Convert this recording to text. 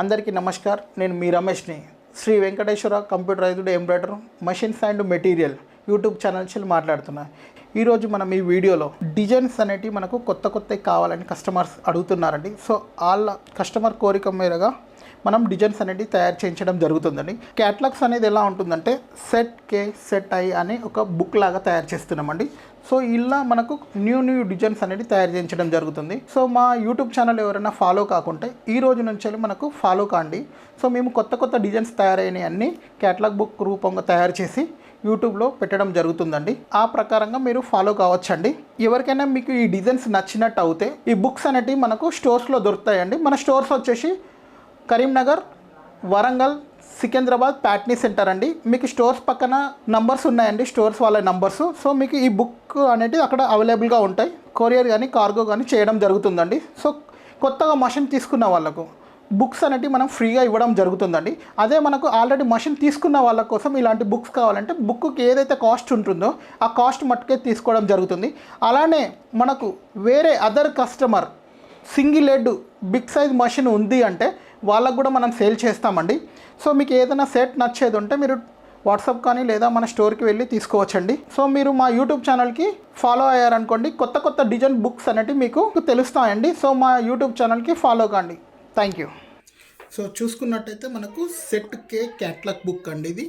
అందరికీ నమస్కార్. నేను మీ రమేష్ని. శ్రీ వెంకటేశ్వర కంప్యూటర్ ఐదుడు embroidery machines and material YouTube channel నుంచి మాట్లాడుతున్నా. ఈరోజు మనం ఈ వీడియోలో డిజైన్స్ అనేటివి మనకు కొత్త కావాలని కస్టమర్స్ అడుగుతున్నారండి. సో వాళ్ళ కస్టమర్ కోరిక మేరగా మనం డిజైన్స్ అనేవి తయారు చేయించడం జరుగుతుందండి. క్యాటలాగ్స్ అనేది ఎలా ఉంటుందంటే సెట్ ఐ అని ఒక బుక్ లాగా తయారు చేస్తున్నామండి. సో ఇలా మనకు న్యూ డిజైన్స్ అనేది తయారు చేయించడం జరుగుతుంది. సో మా యూట్యూబ్ ఛానల్ ఎవరైనా ఫాలో కాకుంటే ఈ రోజు నుంచి మనకు ఫాలో కాండి. సో మేము కొత్త డిజైన్స్ తయారైన అన్ని క్యాటలాగ్ బుక్ రూపంగా తయారు చేసి యూట్యూబ్లో పెట్టడం జరుగుతుందండి. ఆ ప్రకారంగా మీరు ఫాలో కావచ్చండి. ఎవరికైనా మీకు ఈ డిజైన్స్ నచ్చినట్టు అవుతే ఈ బుక్స్ అనేటివి మనకు స్టోర్స్లో దొరుకుతాయండి. మన స్టోర్స్ వచ్చేసి కరీంనగర్, వరంగల్, సికింద్రాబాద్, ప్యాట్నీ సెంటర్ అండి. మీకు స్టోర్స్ పక్కన నంబర్స్ ఉన్నాయండి, స్టోర్స్ వాళ్ళ నంబర్స్. సో మీకు ఈ బుక్ అనేది అక్కడ అవైలబుల్గా ఉంటాయి. కొరియర్ కానీ కార్గో కానీ చేయడం జరుగుతుందండి. సో కొత్తగా మషిన్ తీసుకున్న వాళ్ళకు బుక్స్ అనేవి మనం ఫ్రీగా ఇవ్వడం జరుగుతుందండి. అదే మనకు ఆల్రెడీ మషిన్ తీసుకున్న వాళ్ళ కోసం ఇలాంటి బుక్స్ కావాలంటే బుక్కి ఏదైతే కాస్ట్ ఉంటుందో ఆ కాస్ట్ మట్టుకే తీసుకోవడం జరుగుతుంది. అలానే మనకు వేరే other customer single head big size machine ఉంది అంటే వాళ్ళకు కూడా మనం సేల్ చేస్తామండి. సో మీకు ఏదైనా సెట్ నచ్చేది ఉంటే మీరు వాట్సాప్ కానీ లేదా మన స్టోర్కి వెళ్ళి తీసుకోవచ్చండి. సో మీరు మా యూట్యూబ్ ఛానల్కి ఫాలో అయ్యారనుకోండి, కొత్త డిజైన్ బుక్స్ అనేవి మీకు తెలుస్తాయండి. సో మా యూట్యూబ్ ఛానల్కి ఫాలో కాండి. Thank you. సో చూసుకున్నట్టయితే మనకు సెట్ కే క్యాటలాగ్ బుక్ అండి ఇది.